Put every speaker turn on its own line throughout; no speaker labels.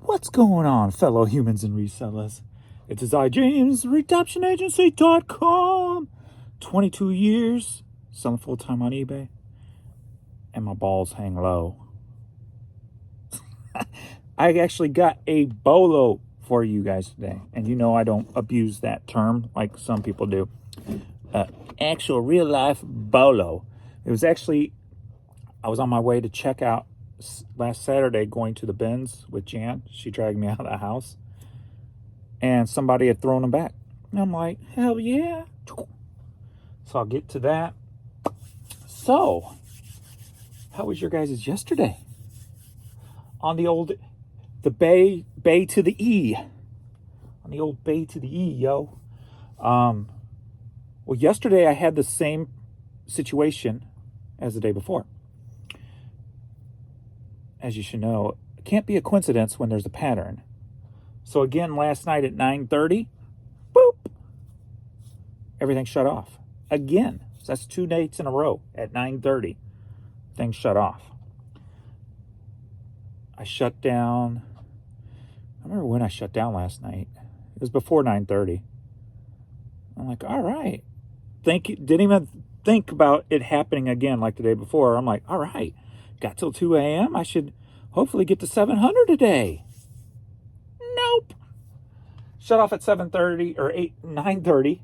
What's going on, fellow humans and resellers? It is I, James, redemptionagency.com. 22 years, selling full-time on eBay, and my balls hang low. I actually got a bolo for you guys today, and you know I don't abuse that term like some people do. Actual real-life bolo. It was actually, I was on my way to check out last Saturday going to the bins with Jan. She dragged me out of the house. And somebody had thrown them back. And I'm like, hell yeah. So I'll get to that. So, how was your guys' yesterday? On the bay to the E. On the old bay to the E, yo. Well, yesterday I had the same situation as the day before. As you should know, it can't be a coincidence when there's a pattern. So again, last night at 9:30, boop, everything shut off. Again, so that's 2 nights in a row at 9:30, things shut off. I shut down, I remember when I shut down last night. It was before 9:30. I'm like, all right. Didn't even think about it happening again like the day before. I'm like, all right, got till 2 a.m. I should hopefully get to 700 a day. Nope. Shut off at 7:30 or 9:30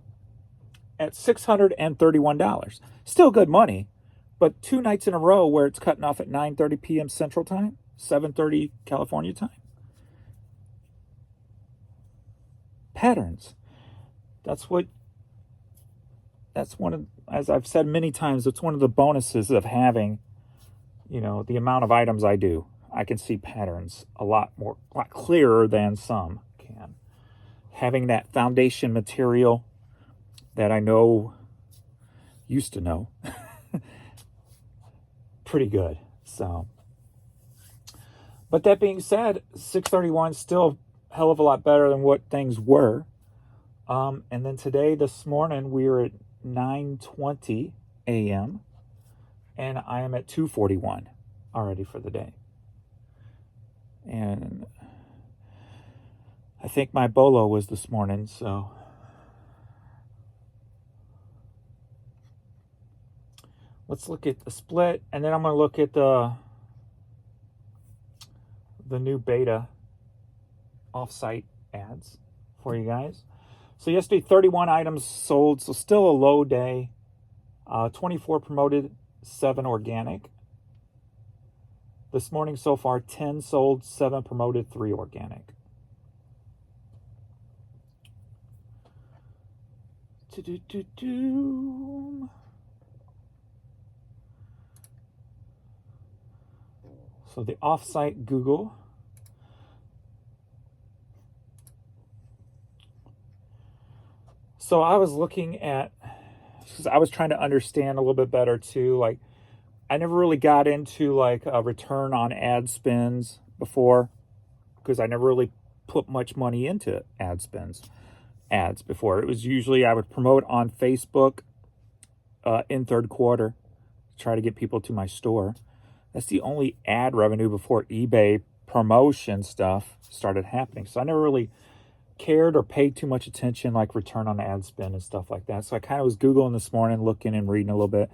at $631. Still good money, but 2 nights in a row where it's cutting off at 9:30 p.m. Central Time, 7:30 California time. Patterns. That's one of, as I've said many times, it's one of the bonuses of having, the amount of items I do. I can see patterns a lot clearer than some can. Having that foundation material that I used to know, pretty good. So, but that being said, 631 still a hell of a lot better than what things were. And then this morning, we were at 9:20 a.m. and I am at 2:41 already for the day. And I think my bolo was this morning, so let's look at the split, and then I'm going to look at the new beta offsite ads for you guys. So yesterday, 31 items sold, so still a low day. 24 promoted, 7 organic. This morning so far, 10 sold, 7 promoted, 3 organic. So the offsite Google. So I was looking at, because I was trying to understand a little bit better too, like I never really got into like a return on ad spends before, because I never really put much money into ads before. It was usually I would promote on Facebook in third quarter, try to get people to my store. That's the only ad revenue before eBay promotion stuff started happening. So I never really cared or paid too much attention, like return on ad spend and stuff like that. So I kind of was Googling this morning, looking and reading a little bit.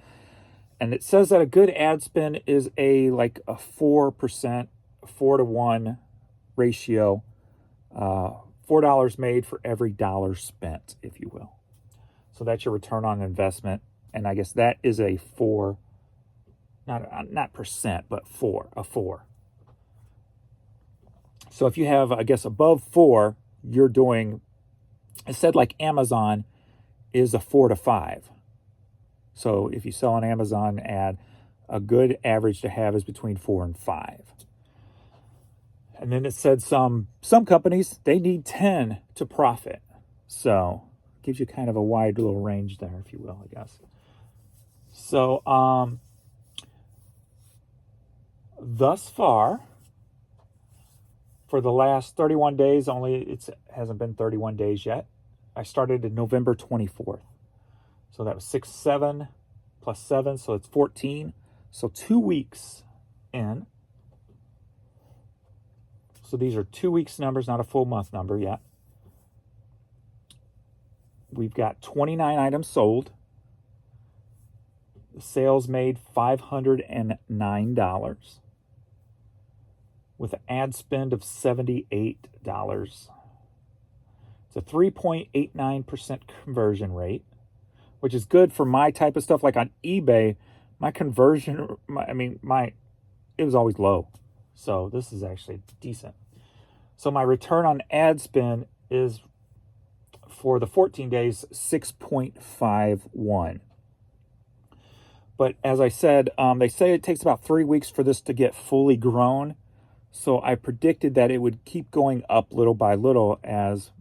And it says that a good ad spend is a 4%, 4-to-1 ratio. $4 made for every $1 spent, if you will. So that's your return on investment. And I guess that is a 4, not percent, but 4. So if you have, I guess, above 4, you're doing, it said like Amazon is a 4 to 5. So if you sell an Amazon ad, a good average to have is between 4 and 5. And then it said some companies, they need 10 to profit. So it gives you kind of a wide little range there, if you will, I guess. So thus far, for the last 31 days, only it hasn't been 31 days yet. I started in November 24th. So that was 6, 7 plus 7, so it's 14. So 2 weeks in. So these are 2 weeks numbers, not a full month number yet. We've got 29 items sold. The sales made $509 with an ad spend of $78. It's a 3.89% conversion rate, which is good for my type of stuff. Like on eBay, my conversion, it was always low. So this is actually decent. So my return on ad spend is, for the 14 days, 6.51. But as I said, they say it takes about 3 weeks for this to get fully grown. So I predicted that it would keep going up little by little as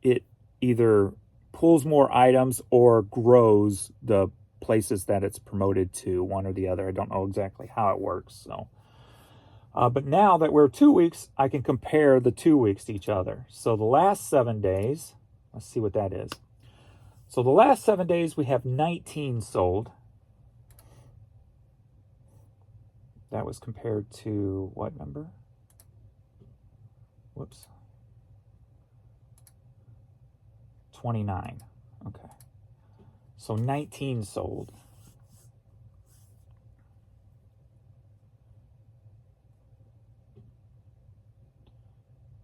it either pulls more items or grows the places that it's promoted to, one or the other. I don't know exactly how it works. So, but now that we're 2 weeks, I can compare the 2 weeks to each other. So the last 7 days, let's see what that is. So the last 7 days, we have 19 sold. That was compared to what number? Whoops. 29. Okay. So 19 sold.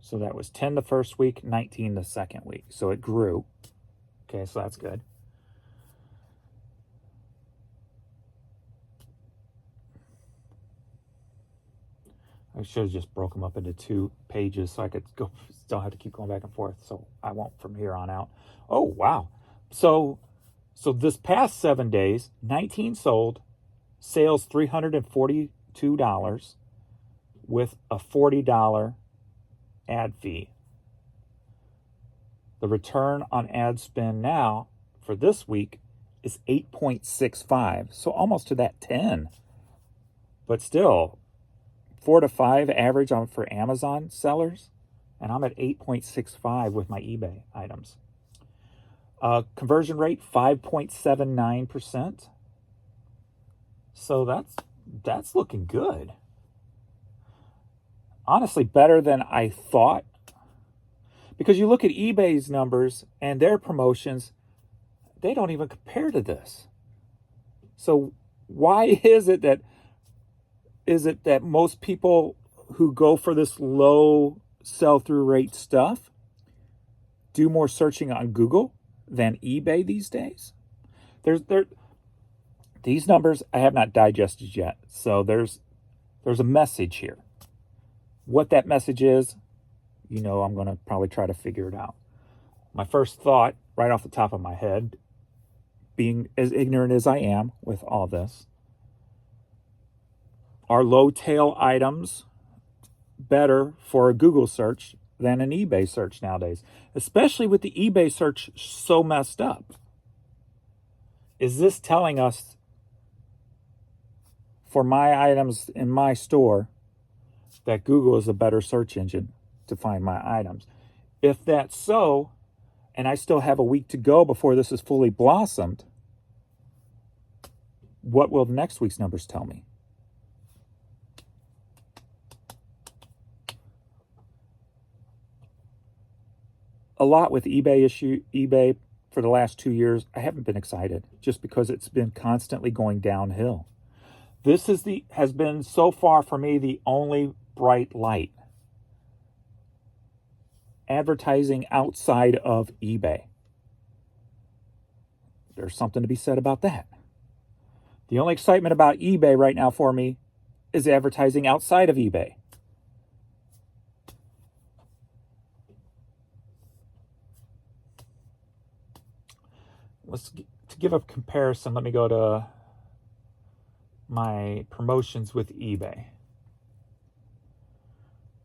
So that was 10 the first week, 19 the second week. So it grew. Okay, so that's good. I should have just broke them up into 2 pages so I could don't have to keep going back and forth. So I won't from here on out. Oh, wow. So this past 7 days, 19 sold, sales $342 with a $40 ad fee. The return on ad spend now for this week is 8.65. So almost to that 10. But still, 4 to 5 average for Amazon sellers, and I'm at 8.65 with my eBay items. Conversion rate 5.79%. So that's looking good. Honestly, better than I thought. Because you look at eBay's numbers and their promotions, they don't even compare to this. So why is it that most people who go for this low sell-through rate stuff do more searching on Google than eBay these days? These numbers I have not digested yet. So there's a message here. What that message is, I'm going to probably try to figure it out. My first thought, right off the top of my head, being as ignorant as I am with all this, are low tail items better for a Google search than an eBay search nowadays? Especially with the eBay search so messed up. Is this telling us for my items in my store that Google is a better search engine to find my items? If that's so, and I still have a week to go before this is fully blossomed, what will the next week's numbers tell me? A lot with eBay for the last 2 years, I haven't been excited just because it's been constantly going downhill. This has been so far for me the only bright light. Advertising outside of eBay. There's something to be said about that. The only excitement about eBay right now for me is advertising outside of eBay. To give a comparison, let me go to my promotions with eBay.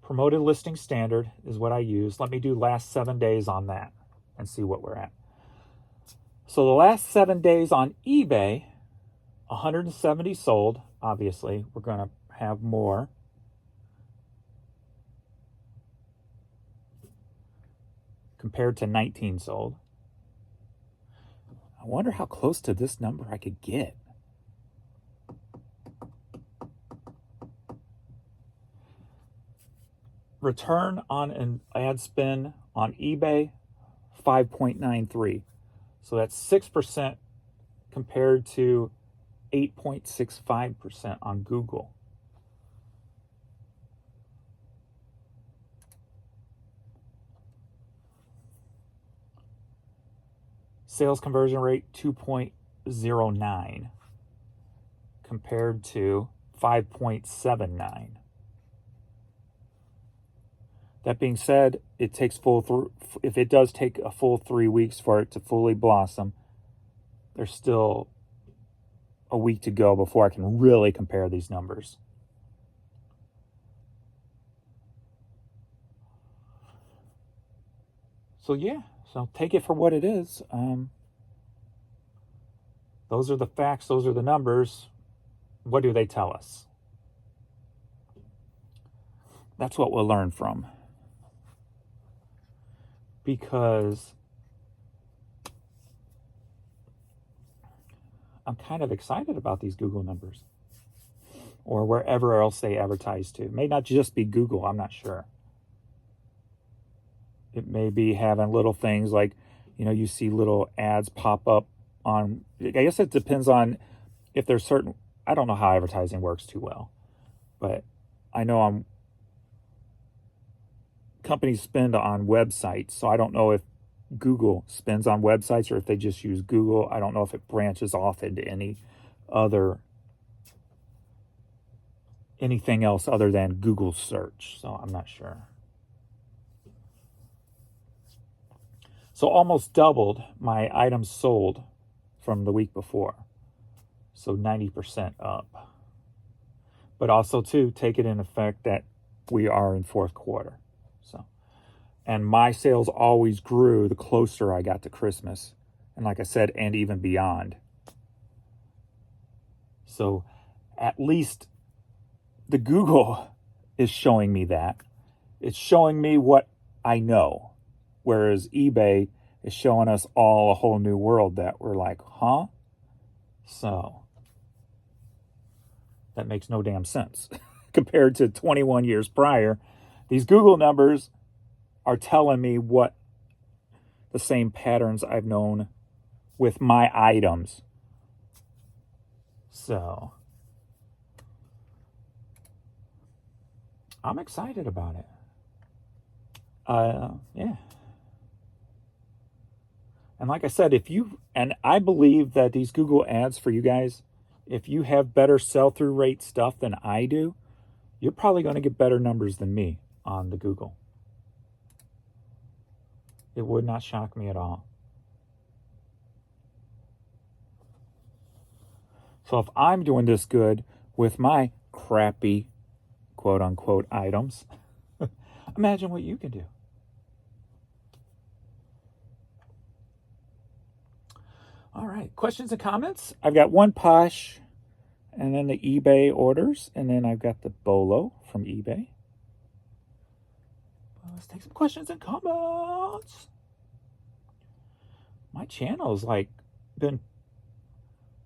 Promoted listing standard is what I use. Let me do last 7 days on that and see what we're at. So the last 7 days on eBay, 170 sold. Obviously, we're going to have more. Compared to 19 sold. I wonder how close to this number I could get. return on an ad spend on eBay, 5.93. So that's 6% compared to 8.65% on Google. Sales conversion rate 2.09 compared to 5.79. That being said, it takes if it does take a full 3 weeks for it to fully blossom, there's still a week to go before I can really compare these numbers. So yeah, so take it for what it is. Those are the facts. Those are the numbers. What do they tell us? That's what we'll learn from. Because I'm kind of excited about these Google numbers, or wherever else they advertise to. It may not just be Google, I'm not sure. It may be having little things like, you see little ads pop up on, I guess it depends on if there's certain, I don't know how advertising works too well, but I know companies spend on websites, so I don't know if Google spends on websites or if they just use Google. I don't know if it branches off into anything else other than Google search, so I'm not sure. So almost doubled my items sold from the week before, so 90% up. But also too, take it in effect that we are in fourth quarter. And my sales always grew the closer I got to Christmas. And like I said, and even beyond. So at least the Google is showing me that. It's showing me what I know. Whereas eBay is showing us all a whole new world that we're like, huh? So that makes no damn sense. Compared to 21 years prior, these Google numbers are telling me what the same patterns I've known with my items. So I'm excited about it. Yeah. And like I said, I believe that these Google ads for you guys, if you have better sell-through rate stuff than I do, you're probably going to get better numbers than me on the Google. It would not shock me at all. So if I'm doing this good with my crappy, quote unquote, items, imagine what you can do. All right, questions and comments? I've got one Posh, and then the eBay orders, and then I've got the Bolo from eBay. Let's take some questions and comments. My channel's been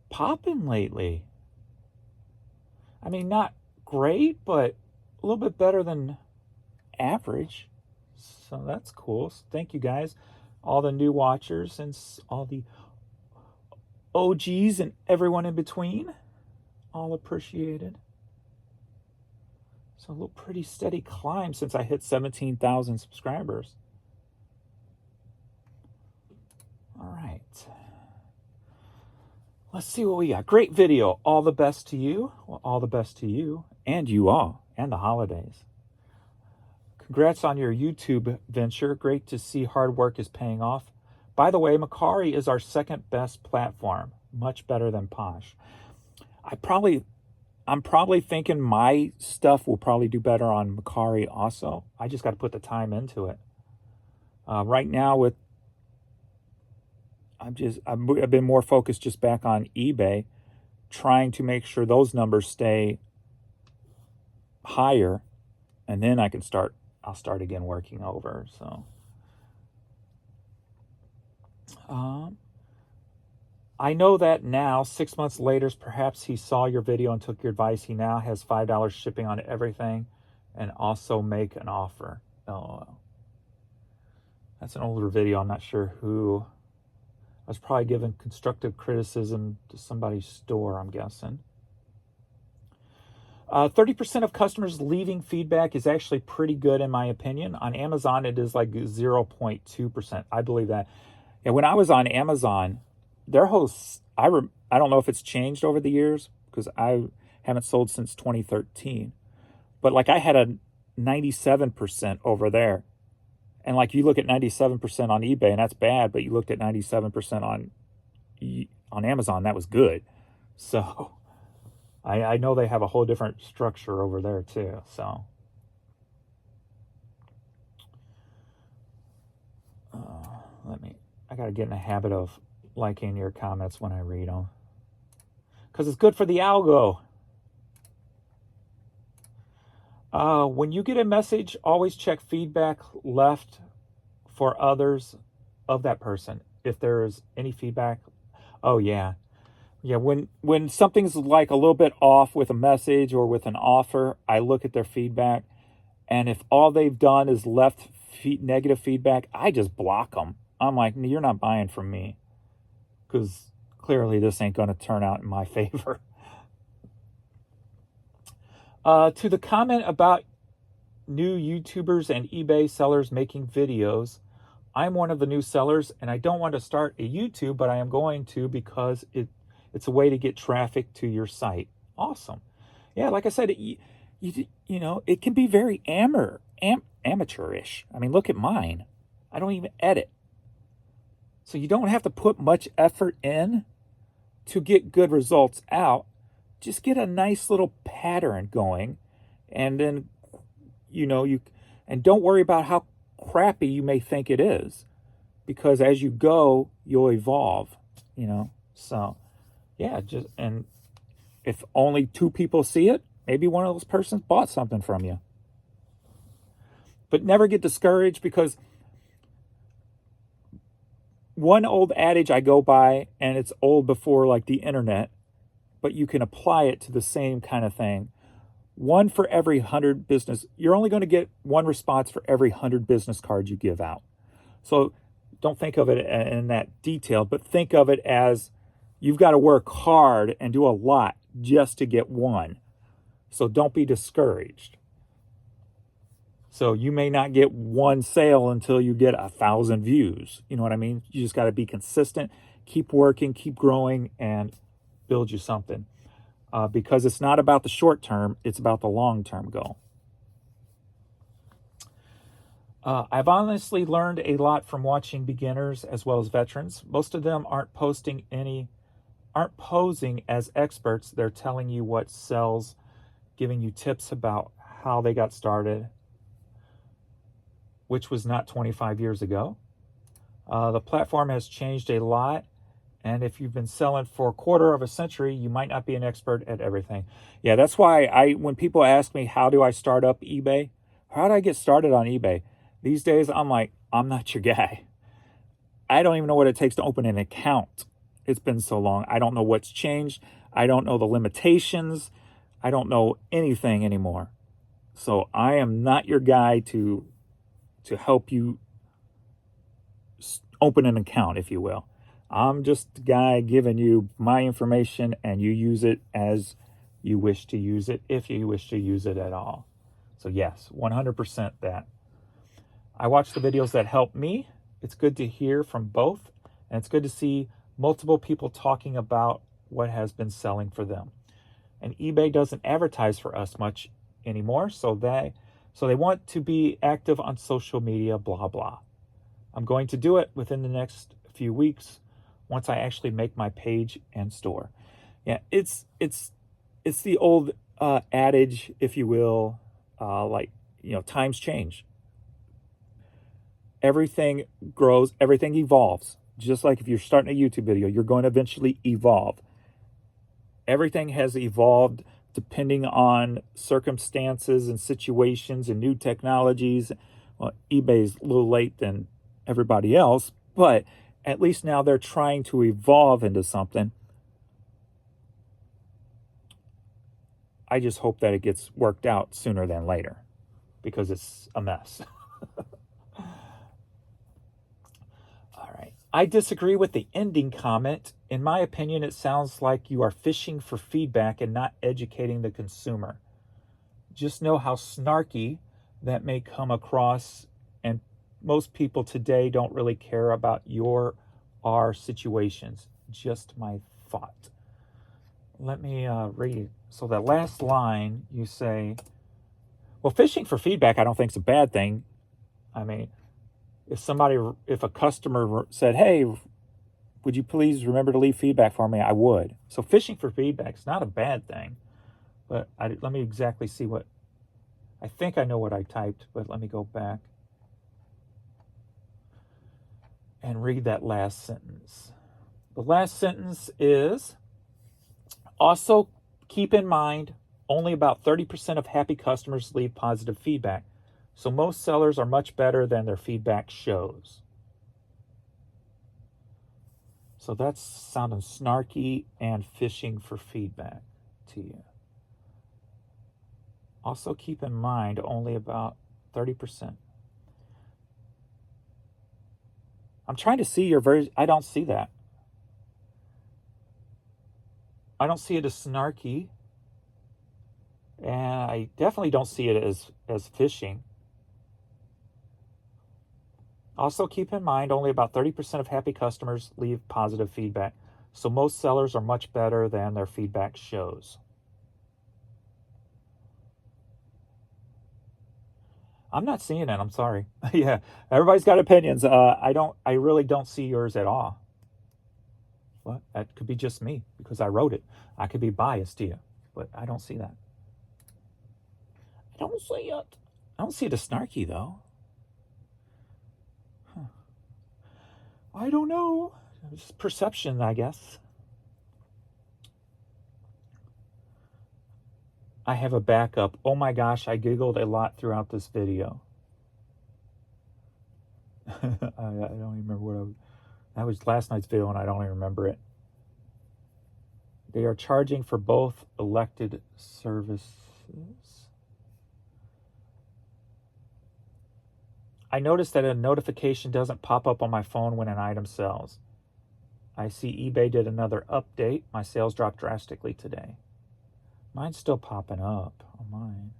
popping lately. I mean, not great, but a little bit better than average. So that's cool. So thank you guys, all the new watchers and all the OGs and everyone in between. All appreciated. So a little pretty steady climb since I hit 17,000 subscribers. All right. Let's see what we got. Great video. All the best to you. Well, all the best to you and you all and the holidays. Congrats on your YouTube venture. Great to see hard work is paying off. By the way, Mercari is our second best platform. Much better than Posh. I'm probably thinking my stuff will probably do better on Mercari also. I just got to put the time into it. Right now I've been more focused just back on eBay, trying to make sure those numbers stay higher, and then I'll start again working over. So I know that now, 6 months later, perhaps he saw your video and took your advice. He now has $5 shipping on everything. and also make an offer. LOL. That's an older video. I'm not sure who. I was probably giving constructive criticism to somebody's store, I'm guessing. 30% of customers leaving feedback is actually pretty good in my opinion. On Amazon, it is like 0.2%. I believe that. And when I was on Amazon, their hosts, I don't know if it's changed over the years because I haven't sold since 2013. But like I had a 97% over there. And like you look at 97% on eBay and that's bad, but you looked at 97% on Amazon, that was good. So I know they have a whole different structure over there too. So I got to get in the habit of liking your comments when I read them because it's good for the algo. When you get a message, always check feedback left for others of that person. If there is any feedback, oh yeah. Yeah, when something's like a little bit off with a message or with an offer, I look at their feedback. And if all they've done is left negative feedback, I just block them. I'm like, you're not buying from me because clearly this ain't going to turn out in my favor. To the comment about new YouTubers and eBay sellers making videos, I'm one of the new sellers and I don't want to start a YouTube, but I am going to because it's a way to get traffic to your site. Awesome. Yeah, like I said, you know, it can be very amateurish. I mean, look at mine. I don't even edit. So you don't have to put much effort in to get good results out. Just get a nice little pattern going, and then, you know, and don't worry about how crappy you may think it is, because as you go, you'll evolve, you know. So, yeah, and if only 2 people see it, maybe one of those persons bought something from you. But never get discouraged, because one old adage I go by, and it's old before like the internet, but you can apply it to the same kind of thing. 1 for every 100 business, you're only going to get 1 response for every 100 business cards you give out. So don't think of it in that detail, but think of it as you've got to work hard and do a lot just to get 1. So don't be discouraged. So you may not get 1 sale until you get 1,000 views. You know what I mean? You just got to be consistent, keep working, keep growing, and build you something. Because it's not about the short term, it's about the long term goal. I've honestly learned a lot from watching beginners as well as veterans. Most of them aren't posing as experts. They're telling you what sells, giving you tips about how they got started, which was not 25 years ago. The platform has changed a lot. And if you've been selling for a quarter of a century, you might not be an expert at everything. Yeah, that's why when people ask me, how do I start up eBay? How do I get started on eBay? These days, I'm like, I'm not your guy. I don't even know what it takes to open an account. It's been so long. I don't know what's changed. I don't know the limitations. I don't know anything anymore. So I am not your guy to help you open an account, if you will. I'm just the guy giving you my information, and you use it as you wish to use it, if you wish to use it at all. So yes, 100% that. I watch the videos that help me. It's good to hear from both, and it's good to see multiple people talking about what has been selling for them. And eBay doesn't advertise for us much anymore, so they want to be active on social media, blah, blah. I'm going to do it within the next few weeks, once I actually make my page and store. Yeah, it's the old adage, if you will, like, you know, times change. Everything grows, everything evolves. Just like if you're starting a YouTube video, you're going to eventually evolve. Everything has evolved depending on circumstances and situations and new technologies. Well, eBay's a little late than everybody else, but at least now they're trying to evolve into something. I just hope that it gets worked out sooner than later. because it's a mess. All right. I disagree with the ending comment. In my opinion, it sounds like you are fishing for feedback and not educating the consumer. Just know how snarky that may come across, and most people today don't really care about our situations. Just my thought. Let me read. So the last line, you say, well, fishing for feedback I don't think is a bad thing. I mean, if a customer said, hey, would you please remember to leave feedback for me? I would. So fishing for feedback is not a bad thing. But let me exactly see what, I think I know what I typed, but let me go back and read that last sentence. The last sentence is, also keep in mind, only about 30% of happy customers leave positive feedback. So most sellers are much better than their feedback shows. So that's sounding snarky and fishing for feedback to you. Also keep in mind, only about 30%. I'm trying to see your version. I don't see that. I don't see it as snarky. And I definitely don't see it as fishing. Also keep in mind, only about 30% of happy customers leave positive feedback. So most sellers are much better than their feedback shows. I'm not seeing it. I'm sorry. Yeah, everybody's got opinions. I really don't see yours at all. Well, that could be just me because I wrote it. I could be biased to you, but I don't see that. I don't see it. I don't see it as snarky though. Huh. I don't know. It's perception, I guess. I have a backup. Oh my gosh, I giggled a lot throughout this video. I don't even remember that was last night's video and I don't even remember it. They are charging for both elected services. I noticed that a notification doesn't pop up on my phone when an item sells. I see eBay did another update. My sales dropped drastically today. Mine's still popping up on mine.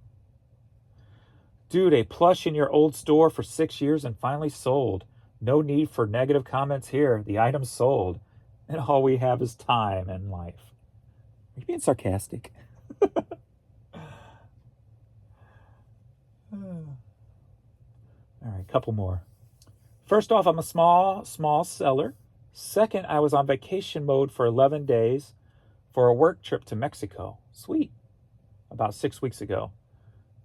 Dude, a plush in your old store for 6 years and finally sold. No need for negative comments here. The item's sold. And all we have is time and life. Are you being sarcastic? All right, a couple more. First off, I'm a small seller. Second, I was on vacation mode for 11 days for a work trip to Mexico. Sweet. About 6 weeks ago.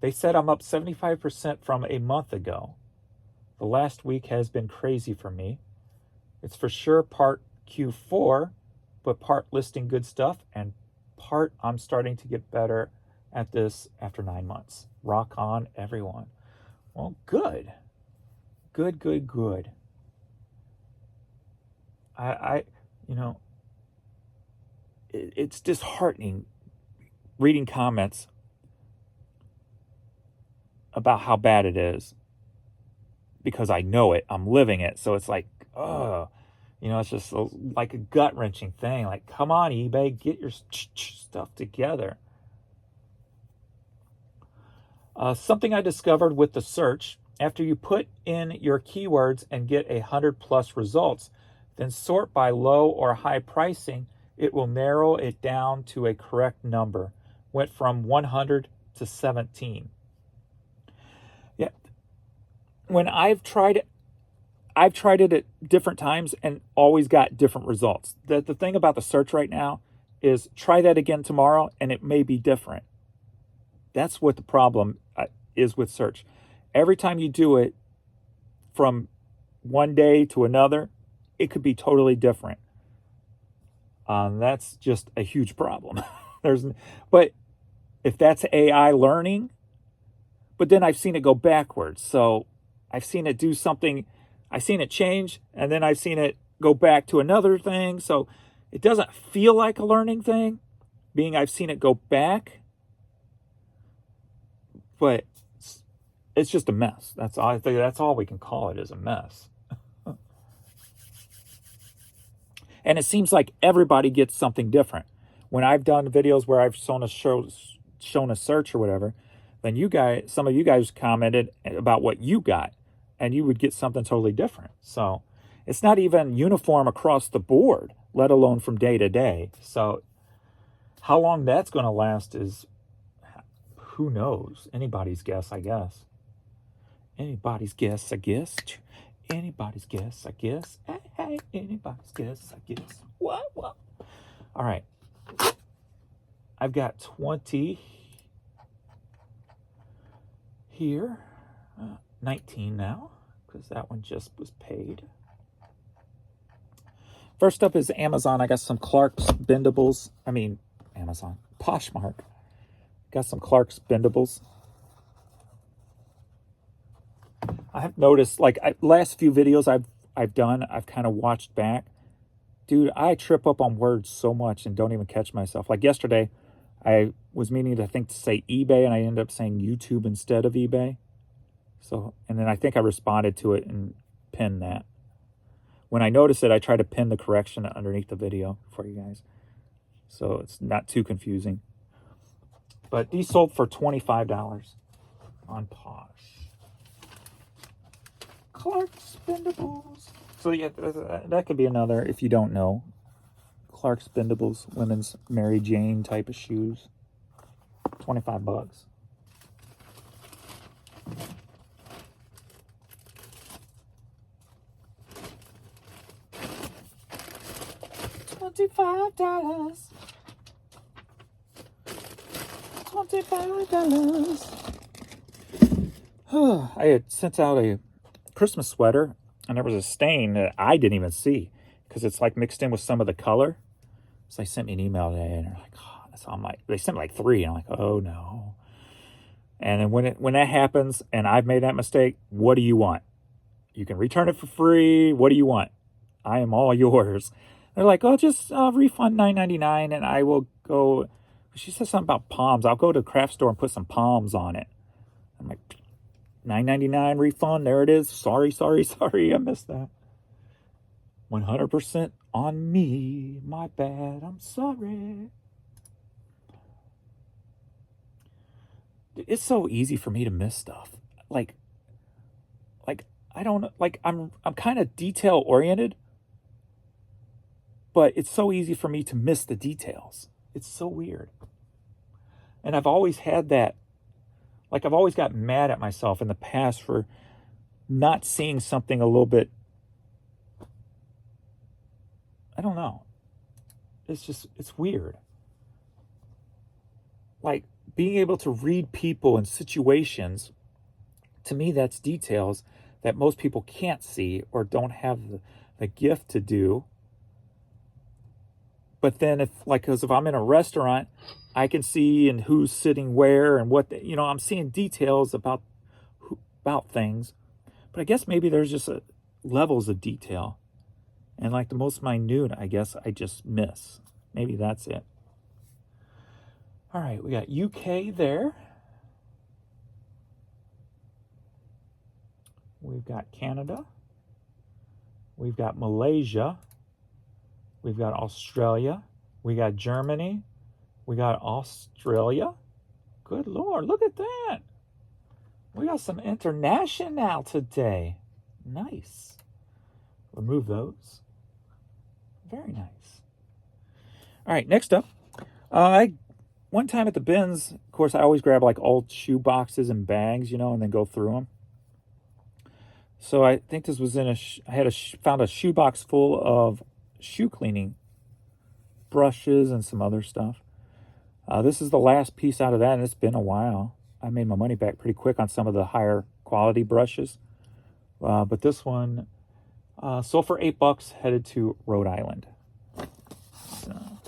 They said I'm up 75% from a month ago. The last week has been crazy for me. It's for sure part Q4, but part listing good stuff and part I'm starting to get better at this after 9 months. Rock on, everyone. Well, good. Good. It's disheartening reading comments about how bad it is because I know it, I'm living it. So it's like, it's just like a gut-wrenching thing. Like, come on, eBay, get your stuff together. Something I discovered with the search, after you put in your keywords and get 100+ results, then sort by low or high pricing, it will narrow it down to a correct number. Went from 100 to 17. Yeah. When I've tried it at different times and always got different results. The thing about the search right now is try that again tomorrow and it may be different. That's what the problem is with search. Every time you do it from one day to another, it could be totally different. That's just a huge problem. But if that's AI learning, but then I've seen it go backwards. So I've seen it do something, I've seen it change, and then I've seen it go back to another thing. So it doesn't feel like a learning thing, being I've seen it go back. But it's just a mess. That's all. I think that's all we can call it, is a mess. And it seems like everybody gets something different. When I've done videos where I've shown a search or whatever, then some of you guys commented about what you got, and you would get something totally different. So it's not even uniform across the board, let alone from day to day. So how long that's going to last is, who knows? Anybody's guess, I guess. Anybody's guess, I guess. Anybody's guess, I guess. Hey, anybody's guess, I guess. What? All right. I've got 20 here. 19 now, because that one just was paid. First up is Amazon. I got some Clark's Bendables. Amazon. Poshmark. Got some Clark's Bendables. I have noticed, like, last few videos I've done, I've kind of watched back. Dude, I trip up on words so much and don't even catch myself. Like yesterday, I was meaning to say eBay, and I ended up saying YouTube instead of eBay. So, and then I think I responded to it and pinned that. When I notice it, I try to pin the correction underneath the video for you guys, so it's not too confusing. But these sold for $25 on Posh. Clark's Bendables. So yeah, that could be another, if you don't know. Clark's Bendables, women's Mary Jane type of shoes. $25. $25. I had sent out a Christmas sweater, and there was a stain that I didn't even see because it's like mixed in with some of the color. So they sent me an email today, and they're like, oh, so I'm like, they sent me like 3, and I'm like, oh no. And then when that happens, and I've made that mistake, what do you want? You can return it for free. What do you want? I am all yours. They're like, oh, just refund $9.99, and I will go. She said something about palms. I'll go to a craft store and put some palms on it. I'm like, $9.99 refund. There it is. Sorry. I missed that. 100% on me. My bad. I'm sorry. It's so easy for me to miss stuff. Like I don't, like, I'm kind of detail oriented, but it's so easy for me to miss the details. It's so weird. And I've always had that, like, I've always got mad at myself in the past for not seeing something a little bit, I don't know. It's weird. Like, being able to read people and situations, to me, that's details that most people can't see or don't have the gift to do. But then if I'm in a restaurant, I can see and who's sitting where and what, I'm seeing details about things. But I guess maybe there's just levels of detail. And like the most minute, I guess I just miss. Maybe that's it. All right, we got UK there. We've got Canada. We've got Malaysia. We've got Australia. We got Germany. We got Australia. Good Lord, look at that. We got some international today. Nice. Remove those. Very nice. All right, next up. One time at the bins, of course, I always grab like old shoe boxes and bags, and then go through them. So I think this was found a shoe box full of shoe cleaning brushes and some other stuff. This is the last piece out of that, and it's been a while. I made my money back pretty quick on some of the higher quality brushes. But this one sold for $8, headed to Rhode Island. So.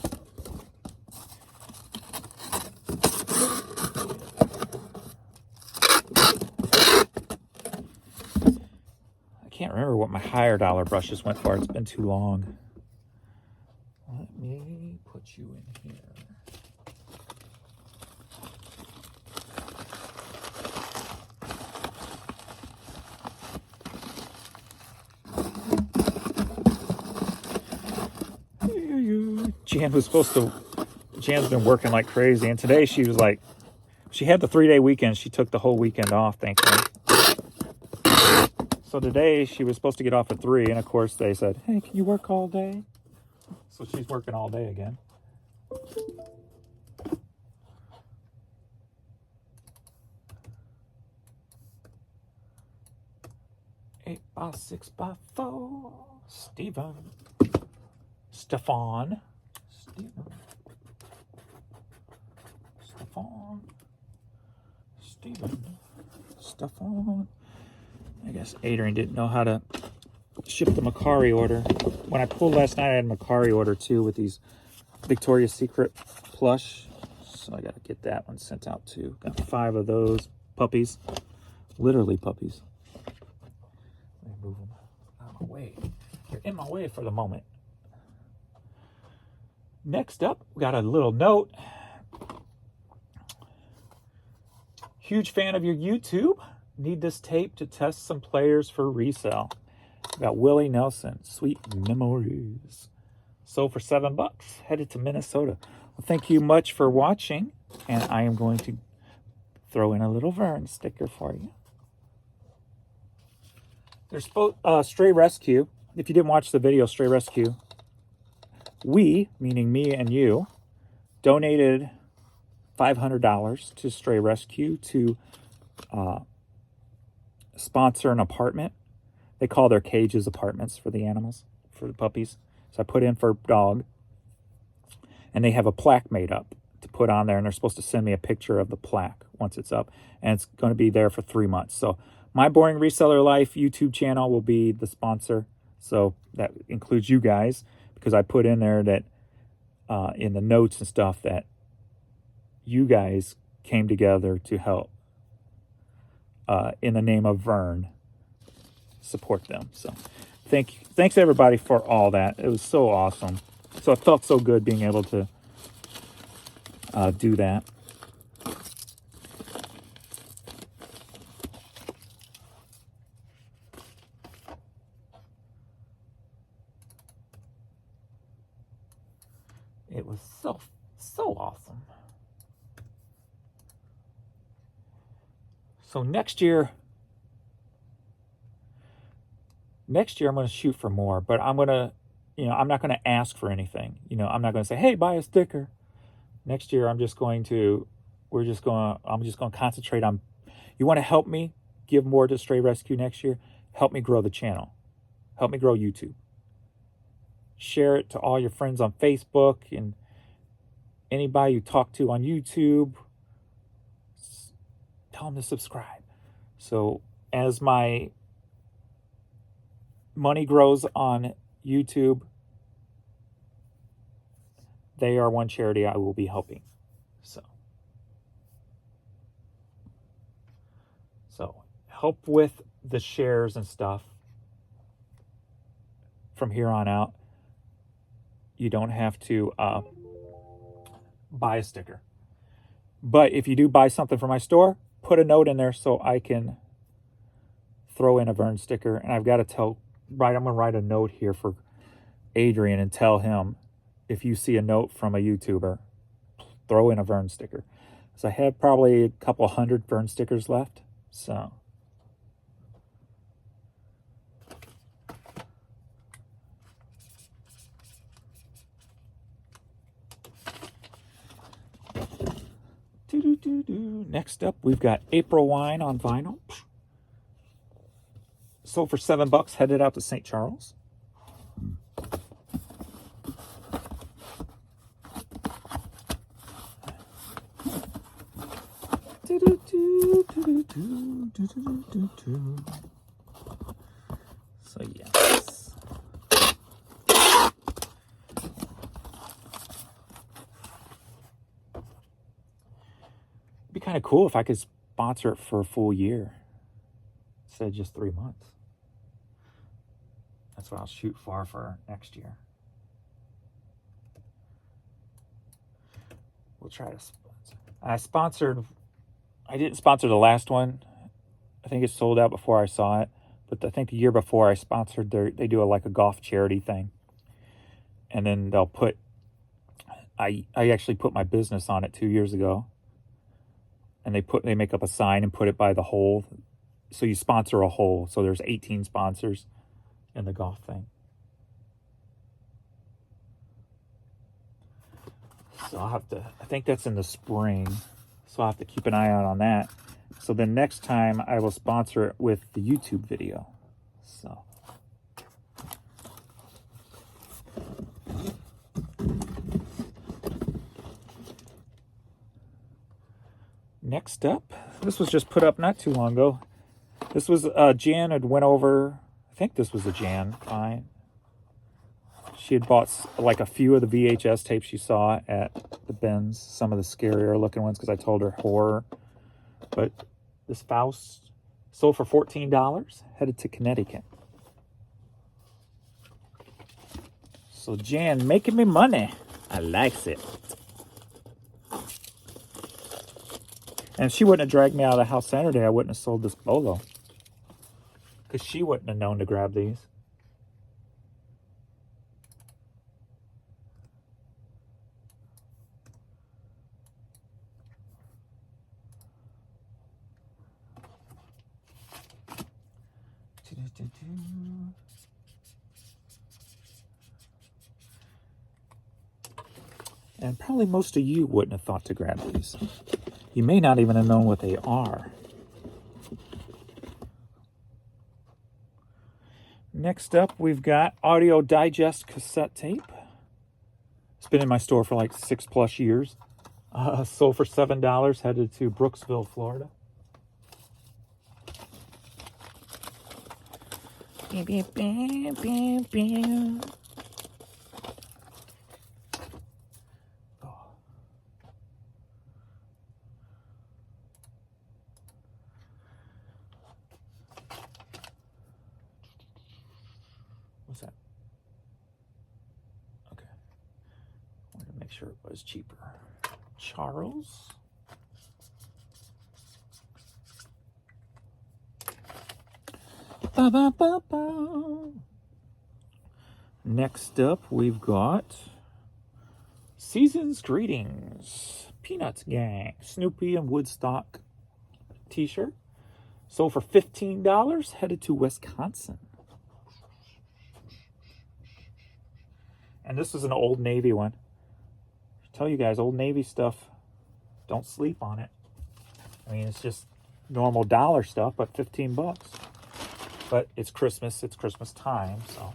I can't remember what my higher dollar brushes went for. It's been too long. Let me put you in here. Jan was supposed to, Jan's been working like crazy, and today she was like, she had the 3-day weekend. She took the whole weekend off, thankfully. So today she was supposed to get off at 3, and of course they said, hey, can you work all day? So she's working all day again. Eight by 6 by 4. Stephen. Stefan. Stephen. Stefan. Stephen. Stefan. I guess Adrian didn't know how to ship the Macari order. When I pulled last night, I had a Macari order too with these Victoria's Secret plush. So I got to get that one sent out too. Got 5 of those puppies. Literally puppies. Let me move them out of my way. They're in my way for the moment. Next up, we got a little note. Huge fan of your YouTube. Need this tape to test some players for resale. Got Willie Nelson. Sweet memories. Sold for $7. Headed to Minnesota. Well, thank you much for watching. And I am going to throw in a little Vern sticker for you. There's Stray Rescue. If you didn't watch the video, Stray Rescue, we, meaning me and you, donated $500 to Stray Rescue to sponsor an apartment. They call their cages apartments for the animals, for the puppies. So I put in for dog. And they have a plaque made up to put on there. And they're supposed to send me a picture of the plaque once it's up. And it's going to be there for 3 months. So My Boring Reseller Life YouTube channel will be the sponsor. So that includes you guys. Because I put in there that in the notes and stuff that you guys came together to help in the name of Vern support them. So thanks everybody for all that. It was so awesome. So it felt so good being able to do that. It was so awesome. So next year I'm going to shoot for more, but I'm going to, I'm not going to ask for anything. I'm not going to say, hey, buy a sticker. Next year, I'm just going to concentrate on, you want to help me give more to Stray Rescue next year? Help me grow the channel. Help me grow YouTube. Share it to all your friends on Facebook and anybody you talk to on YouTube. Tell them to subscribe. So as my money grows on YouTube, they are one charity I will be helping. So help with the shares and stuff from here on out. You don't have to buy a sticker. But if you do buy something from my store, put a note in there so I can throw in a Vern sticker. And I've got to I'm going to write a note here for Adrian and tell him, if you see a note from a YouTuber, throw in a Vern sticker. So I have probably a couple hundred Vern stickers left. So next up, we've got April Wine on vinyl. Sold for $7, headed out to St. Charles. So yes. It'd be kind of cool if I could sponsor it for a full year instead of just 3 months. That's what I'll shoot for next year. We'll try to sponsor. I didn't sponsor the last one. I think it sold out before I saw it. But I think the year before I sponsored, they do like a golf charity thing. And then they'll put I actually put my business on it 2 years ago. And they make up a sign and put it by the hole. So you sponsor a hole. So there's 18 sponsors in the golf thing. So I'll have to, I think that's in the spring. So I'll have to keep an eye out on that. So then next time I will sponsor it with the YouTube video. So. Next up, this was just put up not too long ago. This was Jan had went over, I think this was a Jan find. She had bought like a few of the VHS tapes she saw at the bins, some of the scarier looking ones because I told her horror. But this Faust sold for $14, headed to Connecticut. So Jan making me money. I likes it. And if she wouldn't have dragged me out of the house Saturday, I wouldn't have sold this bolo. Because she wouldn't have known to grab these. And probably most of you wouldn't have thought to grab these. You may not even have known what they are. Next up, we've got Audio Digest cassette tape. It's been in my store for like 6+ years. Sold for $7, headed to Brooksville, Florida. What's that? Okay. I wanted to make sure it was cheaper. Charles. Ba, ba, ba, ba. Next up, we've got Season's Greetings. Peanuts Gang. Snoopy and Woodstock t-shirt. Sold for $15, headed to Wisconsin. And this is an Old Navy one. I tell you guys, Old Navy stuff, don't sleep on it. I mean, it's just normal dollar stuff, but $15. But it's Christmas time, so.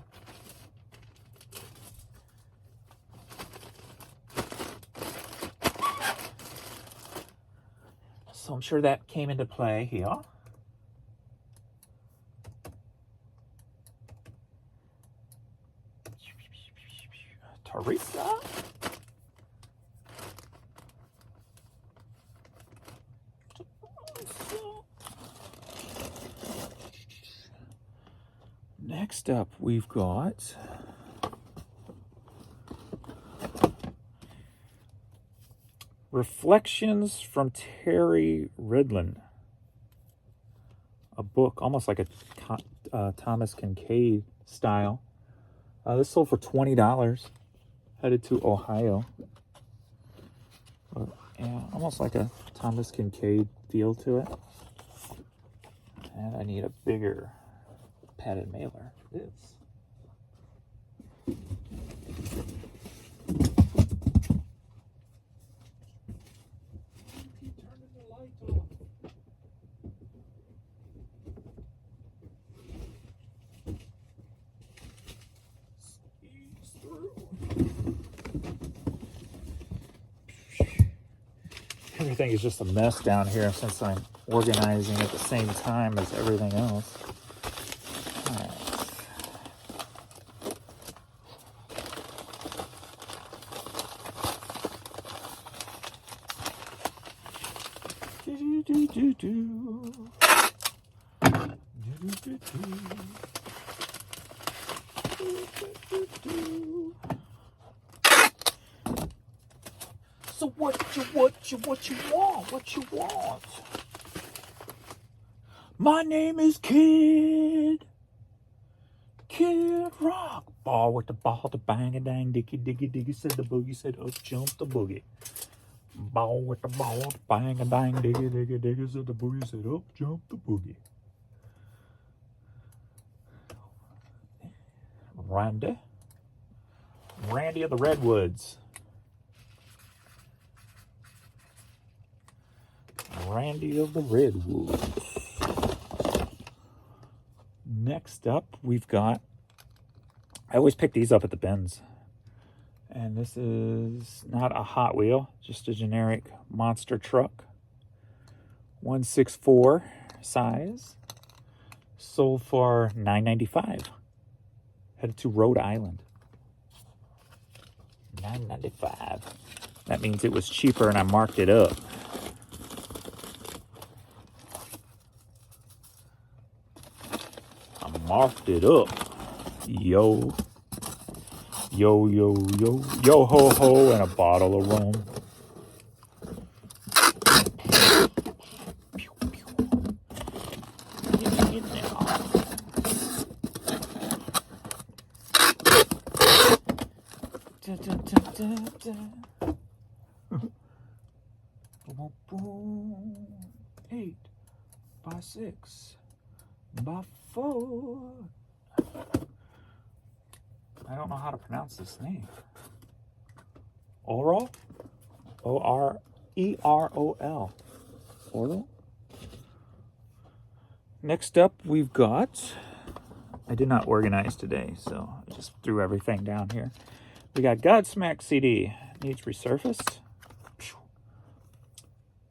So I'm sure that came into play here. Teresa. Next up, we've got Reflections from Terry Ridlin. A book, almost like a Thomas Kincaid style. This sold for $20, headed to Ohio. Yeah, almost like a Thomas Kincaid feel to it. And I need a bigger padded mailer for this. Everything is just a mess down here since I'm organizing at the same time as everything else. All right. So what you want? My name is Kid Rock, Ball with the ball, the bang a dang, dicky diggy diggy said the boogie said up jump the boogie. Ball with the ball, the bang a dang, diggy diggy diggy said the boogie said up jump the boogie. Randy of the Redwoods. Randy of the Redwoods. Next up, we've got, I always pick these up at the bins. And this is not a Hot Wheel, just a generic monster truck. 164 size. Sold for $9.95. Headed to Rhode Island. $9.95. That means it was cheaper and I marked it up. I marked it up. Yo. Yo, yo, yo. Yo, ho, ho, and a bottle of rum. Pew, pew. Get in now. Da, da, da, da, da. Boom, boom. 8 by 6 by 4. I don't know how to pronounce this name. Oral? O-R-E-R-O-L. Oral? Next up, we've got, I did not organize today, so I just threw everything down here. We got Godsmack CD. Needs resurfaced.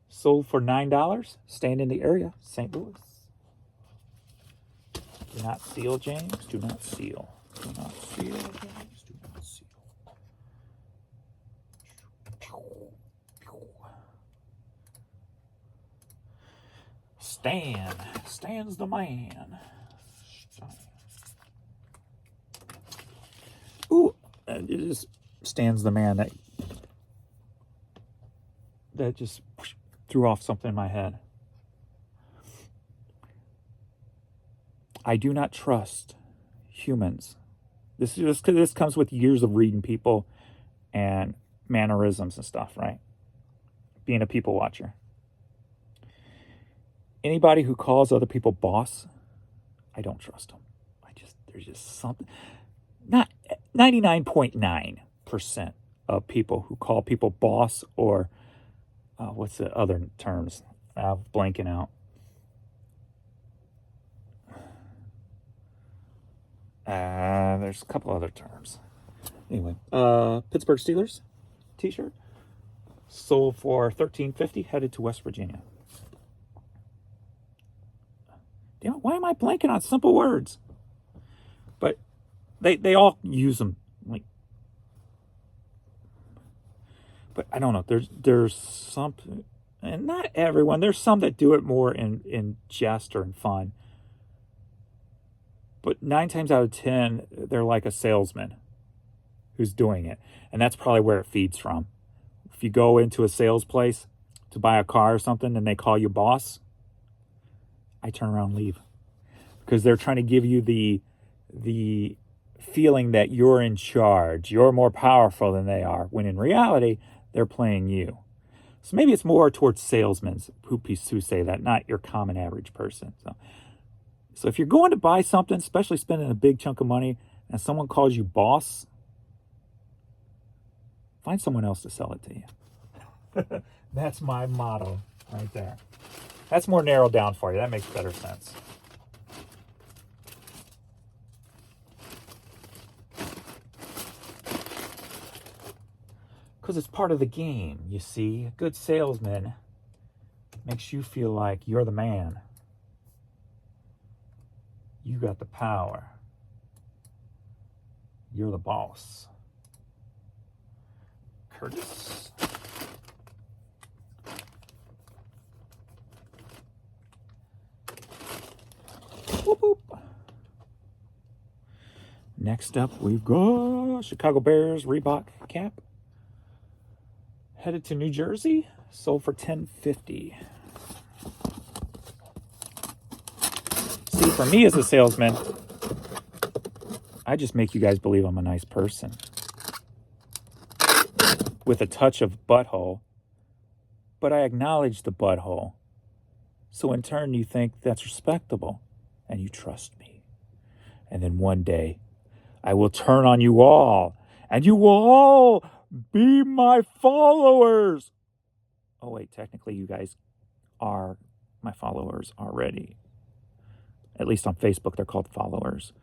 Sold for $9. Staying in the area, St. Louis. Do not seal, James. Do not seal. Do not seal, James. Do not seal. Stan. Stan's the man. Ooh, it just Stan's the man that just threw off something in my head. I do not trust humans. This comes with years of reading people and mannerisms and stuff, right? Being a people watcher. Anybody who calls other people boss, I don't trust them. There's just something. Not 99.9% of people who call people boss or what's the other terms? I'm blanking out. There's a couple other terms. Anyway, Pittsburgh Steelers t-shirt sold for $13.50, headed to West Virginia. Damn it, why am I blanking on simple words? But they all use them, like, but I don't know. There's some, and not everyone. There's some that do it more in jest or in fun. But 9 times out of 10, they're like a salesman who's doing it. And that's probably where it feeds from. If you go into a sales place to buy a car or something and they call you boss, I turn around and leave. Because they're trying to give you the feeling that you're in charge. You're more powerful than they are. When in reality, they're playing you. So maybe it's more towards salesmen who say that, not your common average person. So if you're going to buy something, especially spending a big chunk of money, and someone calls you boss, find someone else to sell it to you. That's my motto right there. That's more narrowed down for you. That makes better sense. Because it's part of the game, you see. A good salesman makes you feel like you're the man. You got the power. You're the boss. Curtis. Whoop, whoop. Next up, we've got Chicago Bears Reebok cap. Headed to New Jersey. Sold for $10.50. See, for me as a salesman, I just make you guys believe I'm a nice person. With a touch of butthole. But I acknowledge the butthole. So in turn, you think that's respectable. And you trust me. And then one day, I will turn on you all. And you will all be my followers. Oh, wait, technically you guys are my followers already. At least on Facebook, they're called followers.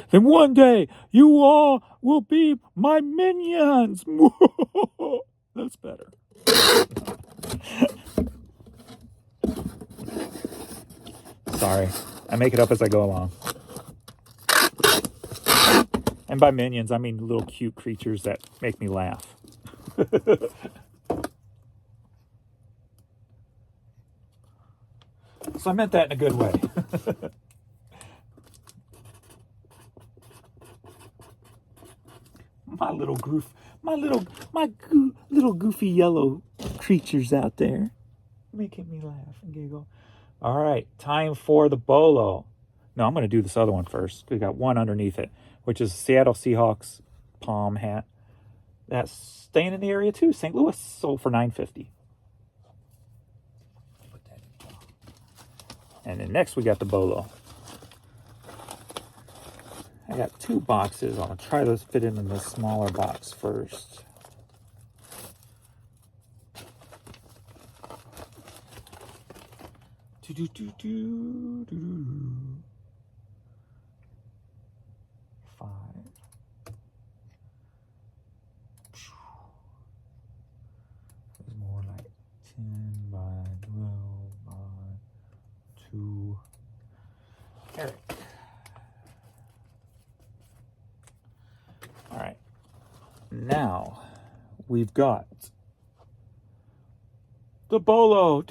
Then one day, you all will be my minions. That's better. Sorry. I make it up as I go along. And by minions, I mean little cute creatures that make me laugh. So I meant that in a good way. little goofy yellow creatures out there making me laugh and giggle. All right, time for the bolo. No, I'm going to do this other one first. We got one underneath it, which is a Seattle Seahawks palm hat. That's staying in the area too. St. Louis sold for $9.50. And then next we got the bolo. I got 2 boxes. I'm going to try to fit in the smaller box first. Five. It's more like 10 by 12 by 2. Eric. All right. Now we've got the bolo.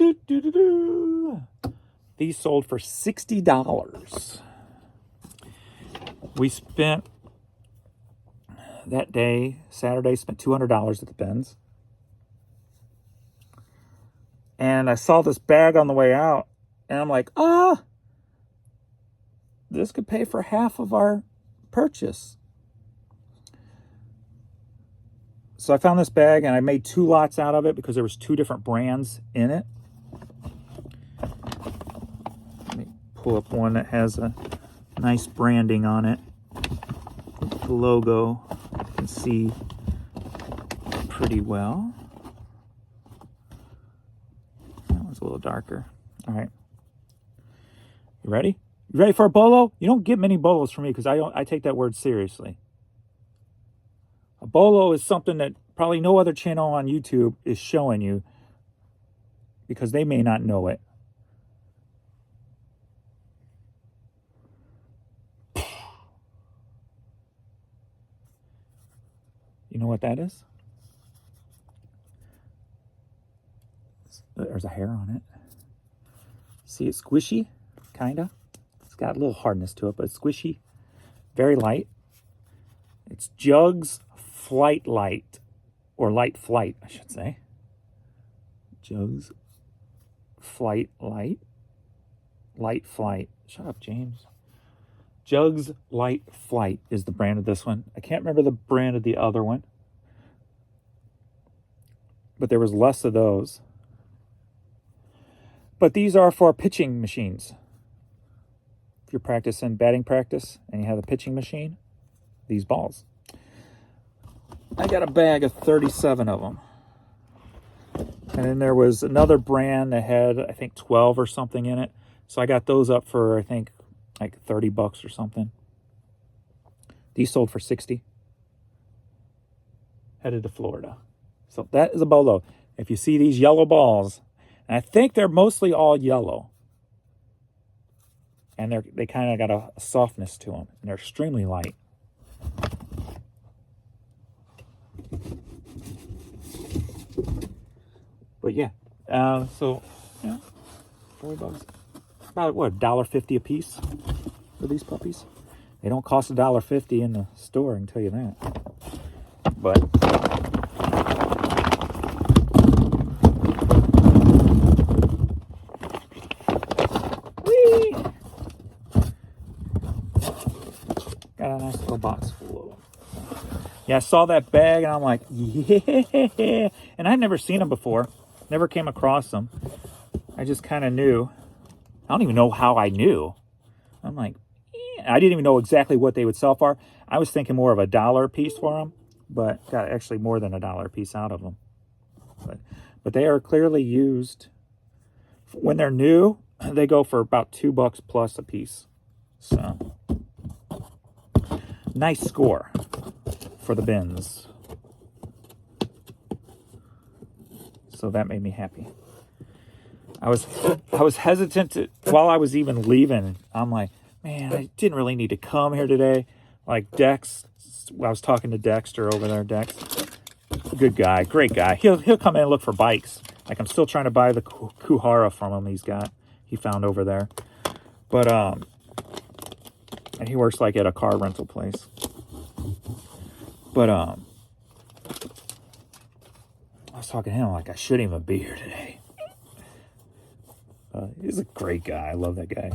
These sold for $60. We spent that day, Saturday, spent $200 at the bins. And I saw this bag on the way out, and I'm like, this could pay for half of our purchase. So I found this bag, and I made 2 lots out of it because there was 2 different brands in it. Let me pull up one that has a nice branding on it. The logo you can see pretty well. That one's a little darker. All right. You ready? You ready for a bolo? You don't get many bolos from me because I take that word seriously. A bolo is something that probably no other channel on YouTube is showing you because they may not know it. You know what that is? There's a hair on it. See, it's squishy, kind of. It's got a little hardness to it, but it's squishy. Very light. It's Jugs Flight Light, or Light Flight, I should say. Jugs Flight Light. Light Flight. Shut up, James. Jugs Light Flight is the brand of this one. I can't remember the brand of the other one, but there was less of those. But these are for pitching machines. If you're practicing batting practice and you have a pitching machine, these balls. I got a bag of 37 of them. And then there was another brand that had, I think, 12 or something in it. So I got those up for, I think, like $30 or something. These sold for $60. Headed to Florida. So that is a bolo. If you see these yellow balls, and I think they're mostly all yellow. And they kind of got a softness to them. And they're extremely light. But yeah, so yeah, $40. About what, $1.50 a piece for these puppies? They don't cost $1.50 in the store, I can tell you that. But whee! Got a nice little box full of them. Yeah, I saw that bag and I'm like, yeah. And I'd never seen them before. Never came across them. I just kind of knew. I don't even know how I knew. I'm like, I didn't even know exactly what they would sell for. I was thinking more of $1 a piece for them, but got actually more than $1 a piece out of them. But they are clearly used. When they're new, they go for about $2 plus a piece. So, nice score for the bins. So that made me happy. I was hesitant to, while I was even leaving, I'm like, man, I didn't really need to come here today. Like Dex, I was talking to Dexter over there. Dex, good guy, great guy. He'll come in and look for bikes. Like I'm still trying to buy the Kuhara from him. He found over there, but and he works like at a car rental place. But I was talking to him like I shouldn't even be here today. He's a great guy. I love that guy.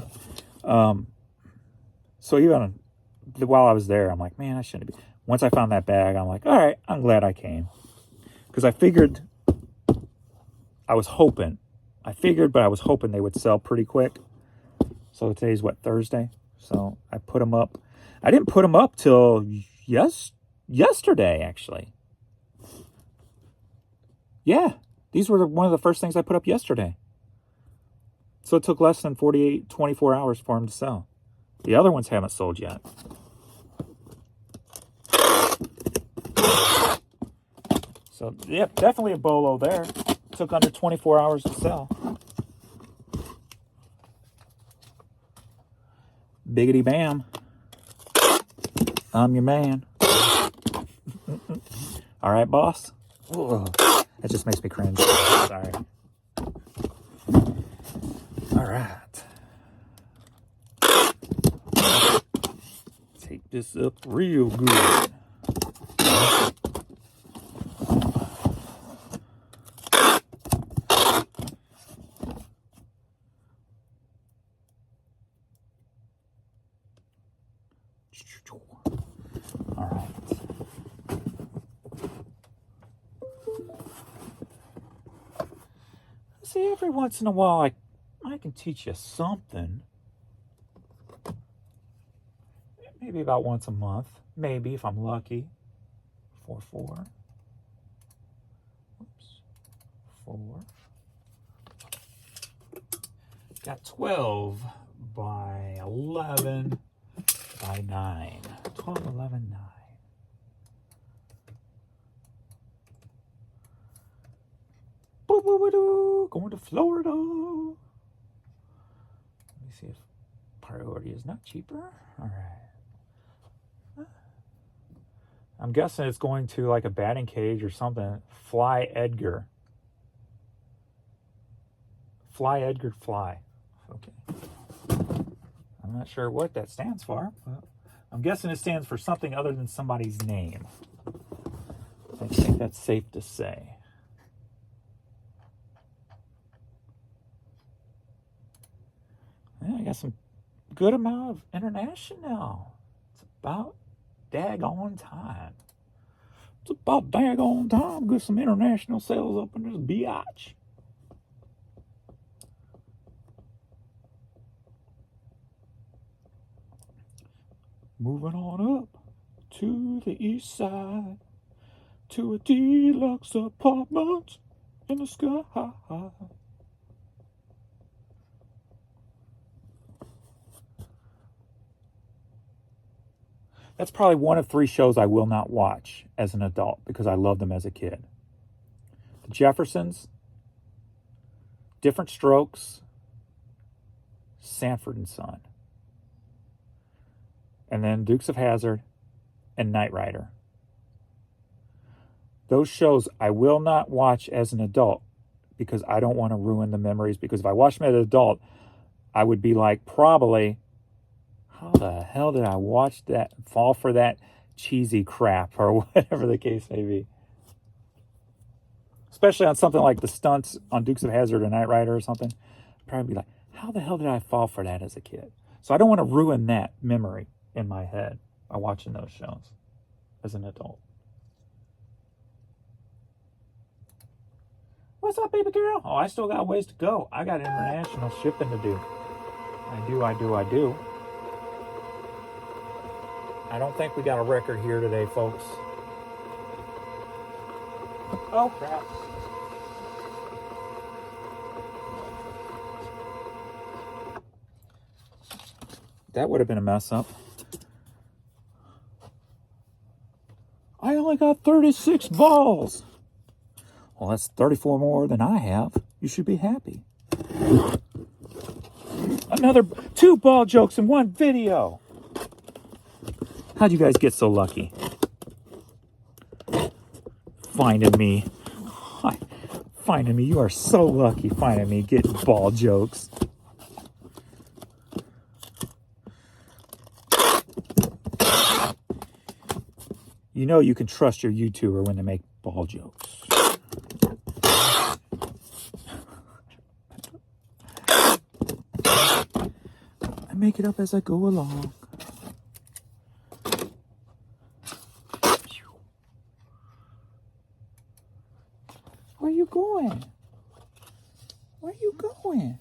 So even while I was there, I'm like, man, I shouldn't be. Once I found that bag, I'm like, all right, I'm glad I came. Because I figured, but I was hoping they would sell pretty quick. So today's what, Thursday? So I put them up. I didn't put them up till yesterday, actually. Yeah, these were one of the first things I put up yesterday. So it took less than 24 hours for them to sell. The other ones haven't sold yet. So, yep, definitely a bolo there. Took under 24 hours to sell. Biggity bam. I'm your man. All right, boss. Ugh. That just makes me cringe. Sorry. All right. Take this up real good. All right. See, every once in a while, I can teach you something. Maybe about once a month. Maybe if I'm lucky. 4. Oops. 4. Got 12 by 11 by 9. 12, 11, 9. Going to Florida. Let me see if priority is not cheaper. All right. I'm guessing it's going to like a batting cage or something. Fly Edgar. Fly Edgar Fly. Okay. I'm not sure what that stands for, but I'm guessing it stands for something other than somebody's name. I think that's safe to say. Yeah, I got some good amount of international. It's about daggone time. It's about daggone time to get some international sales up in this biatch. Moving on up to the east side, to a deluxe apartment in the sky. That's probably one of 3 shows I will not watch as an adult because I loved them as a kid. The Jeffersons, Different Strokes, Sanford and Son. And then Dukes of Hazzard and Knight Rider. Those shows I will not watch as an adult because I don't want to ruin the memories. Because if I watched them as an adult, I would be like, probably, how the hell did I watch that, fall for that cheesy crap or whatever the case may be. Especially on something like the stunts on Dukes of Hazzard or Knight Rider or something. I'd probably be like, how the hell did I fall for that as a kid? So I don't want to ruin that memory in my head. by watching those shows as an adult. What's up, baby girl? Oh, I still got ways to go. I got international shipping to do. I do. I don't think we got a record here today, folks. Oh, crap. That would have been a mess up. I only got 36 balls. Well, that's 34 more than I have. You should be happy. Another 2 ball jokes in one video. How'd you guys get so lucky? Finding me. Finding me. You are so lucky finding me getting ball jokes. You know you can trust your YouTuber when they make ball jokes. I make it up as I go along. Where you going? Where you going?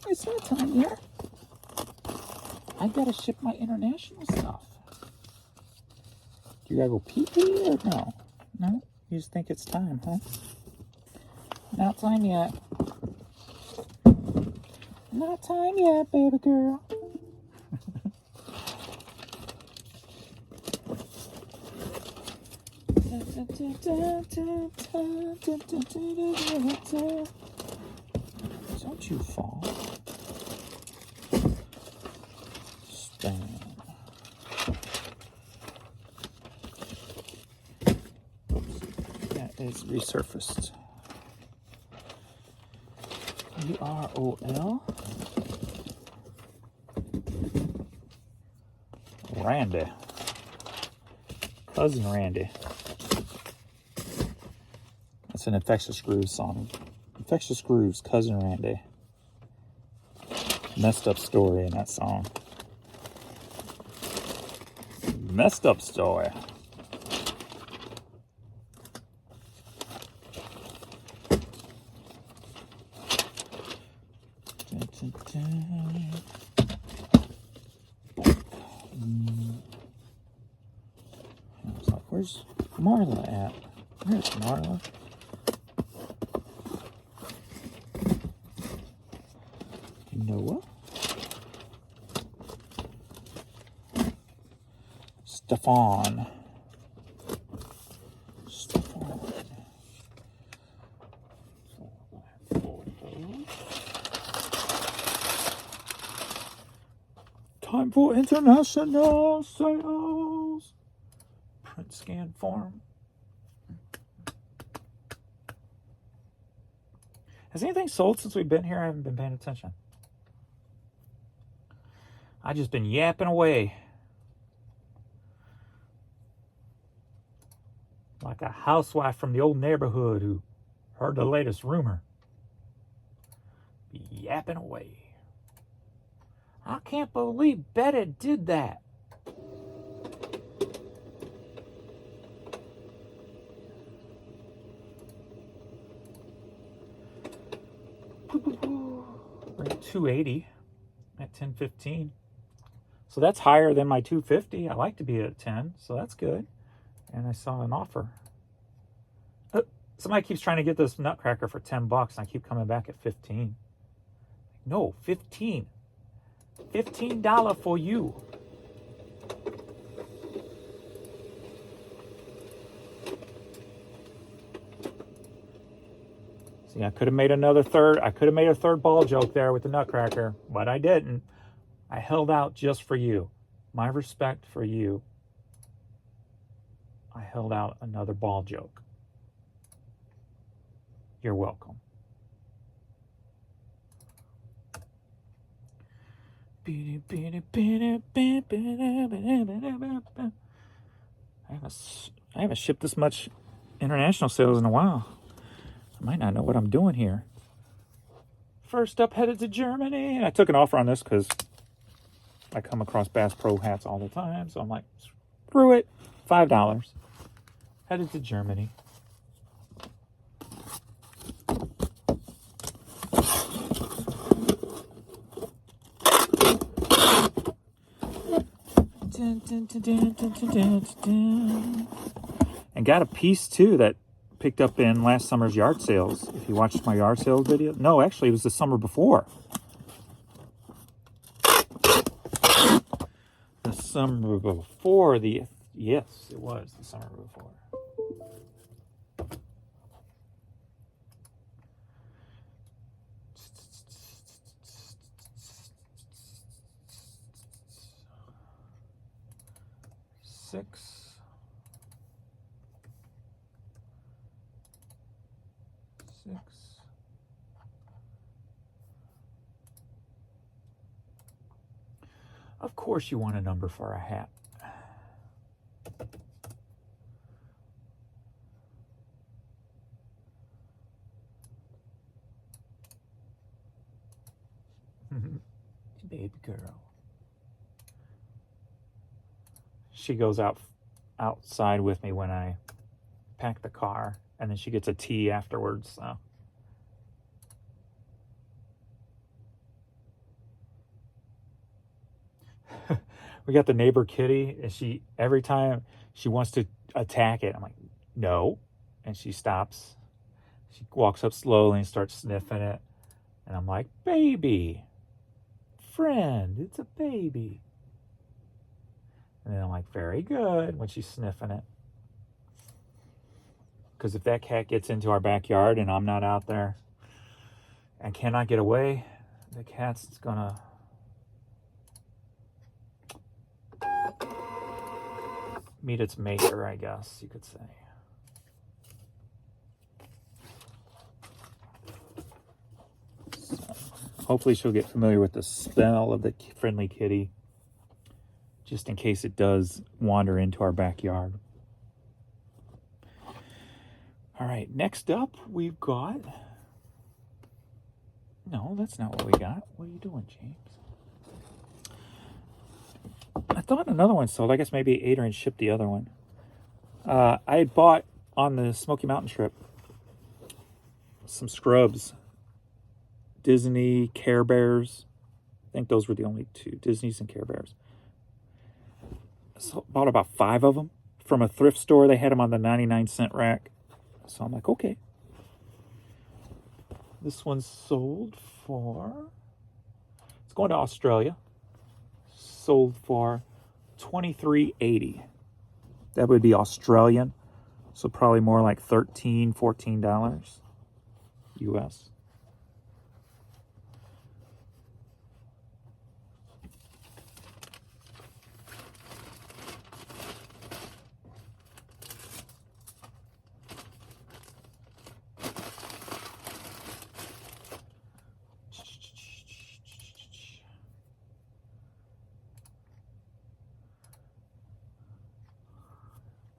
It's not time yet. I gotta ship my international stuff. You gotta go pee-pee or no? No? You just think it's time, huh? Not time yet. Not time yet, baby girl. Don't you fall. Stand. That is resurfaced. UROL. Randy. Cousin Randy. That's an Infectious Grooves song. Infectious Grooves, Cousin Randy. Messed up story in that song. Messed up story. I was like, where's Marla at? Where's Marla? Noah? Stefan. Time for international sales. Print scan form. Has anything sold since we've been here? I haven't been paying attention. I've just been yapping away. Like a housewife from the old neighborhood who heard the latest rumor. Be yapping away. I can't believe Betty did that. We're at 280 at 10.15. So that's higher than my 250. I like to be at 10, so that's good. And I saw an offer. Somebody keeps trying to get this nutcracker for $10, and I keep coming back at 15. No, 15. $15 for you. See, I could have made another third. I could have made a third ball joke there with the nutcracker, but I didn't. I held out just for you. My respect for you. I held out another ball joke. You're welcome. I haven't shipped this much international sales in a while. I might not know what I'm doing here. First up, headed to Germany. And I took an offer on this because I come across Bass Pro hats all the time, so I'm like, screw it, $5. Headed to Germany. And got a piece too that picked up in last summer's yard sales. If you watched my yard sales video. No, actually it was the summer before. The summer before yes, it was the summer before. Six. Of course you want a number for a hat. Baby girl. She goes outside with me when I pack the car, and then she gets a tea afterwards, so. We got the neighbor kitty, and every time she wants to attack it, I'm like, no. And she stops. She walks up slowly and starts sniffing it. And I'm like, baby, friend, it's a baby. And then I'm like, very good, when she's sniffing it. Because if that cat gets into our backyard and I'm not out there and cannot get away, the cat's gonna meet its maker, I guess you could say. So, hopefully she'll get familiar with the smell of the friendly kitty, just in case it does wander into our backyard. All right, next up we've got... No, that's not what we got. What are you doing, James? I thought another one sold. I guess maybe Adrian shipped the other one. I had bought on the Smoky Mountain trip some scrubs. Disney, Care Bears. I think those were the only two. Disney's and Care Bears. So bought about 5 of them from a thrift store. They had them on the 99-cent rack. So I'm like, okay. This one's sold for... It's going to Australia. Sold for $23.80. That would be Australian. So probably more like $13, $14 US.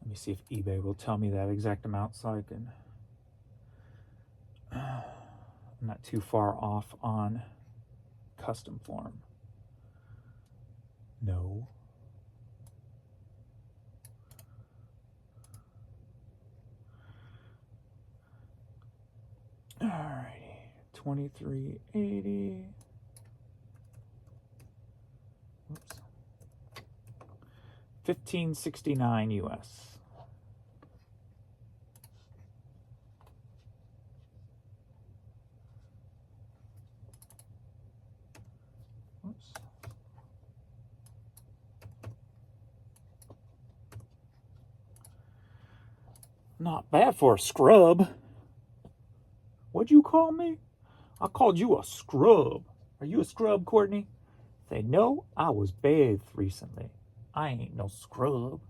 Let me see if eBay will tell me that exact amount so I can... I'm not too far off on custom form. No. Alrighty, $23.80. Whoops. $15.69 US. Whoops. Not bad for a scrub. What'd you call me? I called you a scrub. Are you a scrub, Courtney? Say, no, I was bathed recently. I ain't no scrub.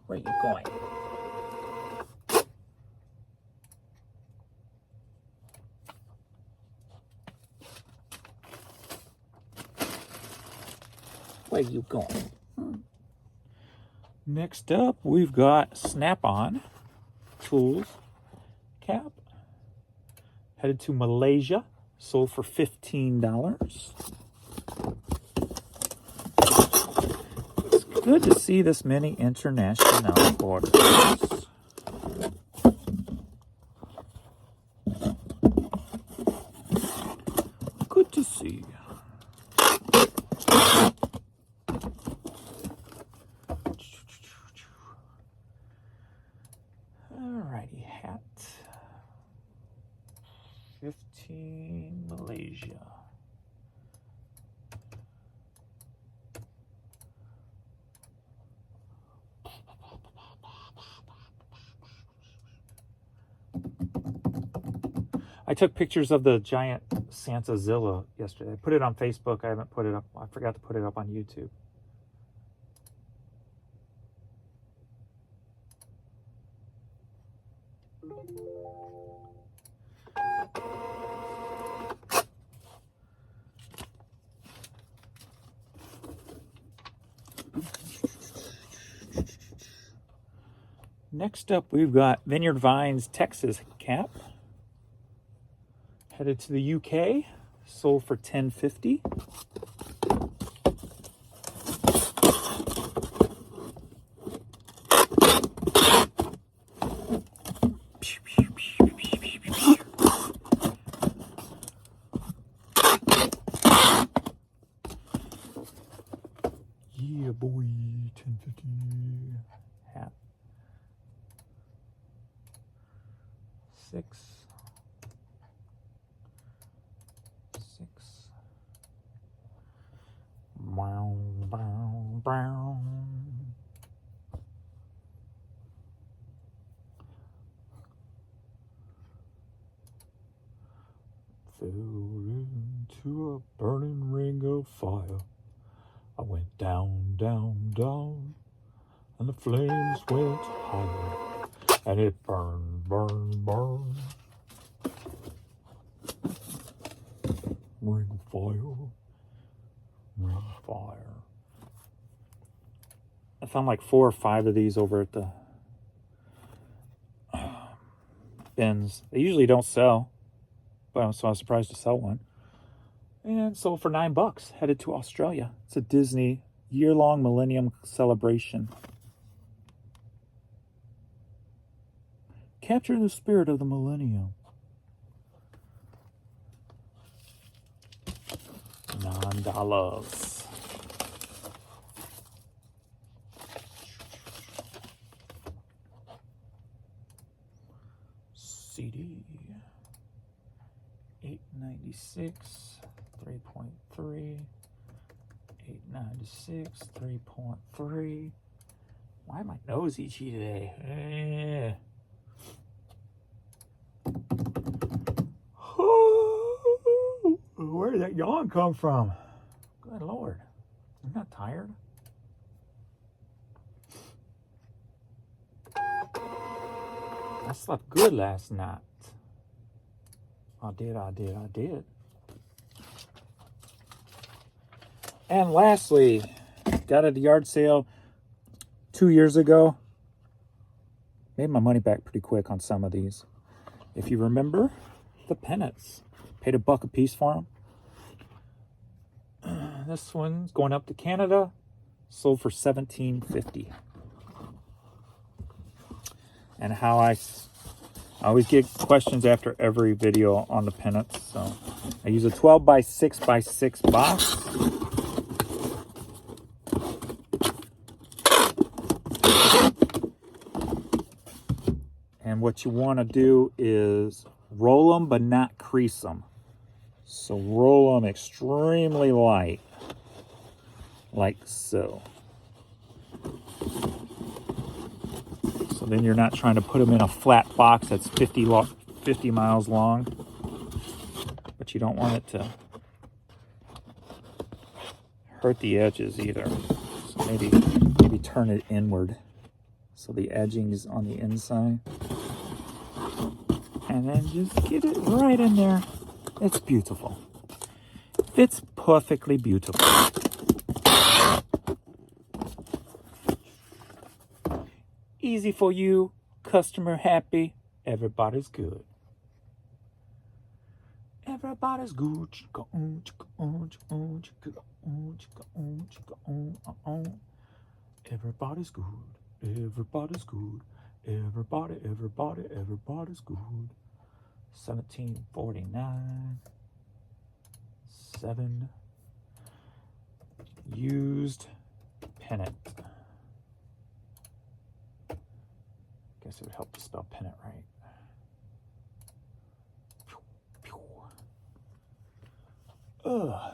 Where you going? Where you going? Next up, we've got Snap-on Tools cap. Headed to Malaysia. Sold for $15. It's good to see this many international orders. Good to see. Alrighty, hat. 15 Malaysia. I took pictures of the giant Santazilla yesterday. I put it on Facebook. I haven't put it up. I forgot to put it up on YouTube. Next up, we've got Vineyard Vines Texas cap. Headed to the UK. Sold for $10.50. Yeah, boy, $10.50 hat. 6. Brown, brown, brown. Fell into a burning ring of fire. I went down, down, down, and the flames went higher, and it burned, burned, burned. Ring of fire. Ring of fire. I found like 4 or 5 of these over at the bins. They usually don't sell, but I was surprised to sell one. And sold for $9. Headed to Australia. It's a Disney year-long Millennium celebration. Capture the spirit of the millennium. $9. CD. 896, 3.3. 896, 3.3. Why am I nose itchy today? Where did that yawn come from? Good Lord. I'm not tired. I slept good last night. I did. And lastly, got at a yard sale 2 years ago. Made my money back pretty quick on some of these. If you remember, the pennants. Paid $1 a piece for them. This one's going up to Canada. Sold for $17.50. And how I always get questions after every video on the pennants. So I use a 12 by 6 by 6 box. And what you want to do is roll them but not crease them. So roll them extremely light, like so. So then you're not trying to put them in a flat box that's 50 miles long, but you don't want it to hurt the edges either. So maybe turn it inward so the edging is on the inside. And then just get it right in there. It's beautiful. Fits perfectly beautiful. Easy for you, customer happy, everybody's good. Everybody's good. Everybody's good. Everybody's good. Everybody's good. 1749. 7. Used pennant. Guess it would help to spell pennant right. Ugh.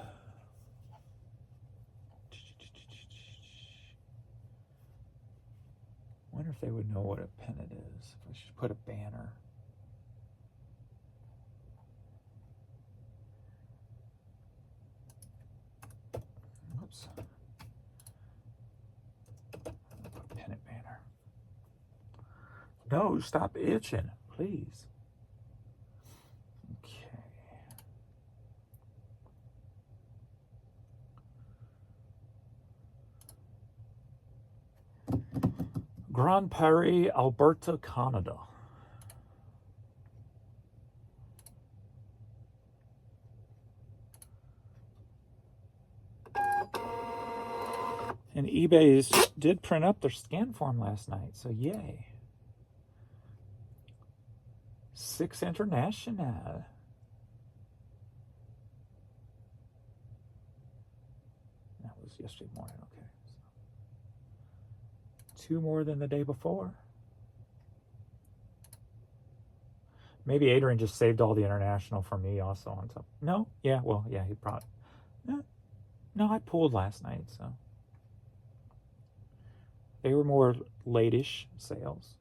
Wonder if they would know what a pennant is. If I should put a banner. Oops. Put a pennant banner. No, stop itching, please. Okay. Grand Prairie, Alberta, Canada. And eBay did print up their scan form last night, so yay. 6 International. That was yesterday morning, okay. So 2 more than the day before. Maybe Adrian just saved all the international for me also on top. No? Yeah, well, yeah, he probably... No, I pulled last night, so... They were more late-ish sales.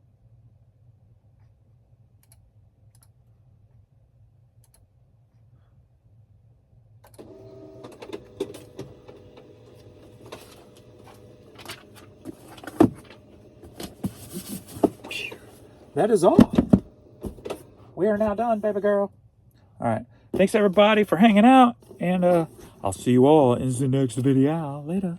That is all. We are now done, baby girl. All right. Thanks, everybody, for hanging out. And I'll see you all in the next video. Later.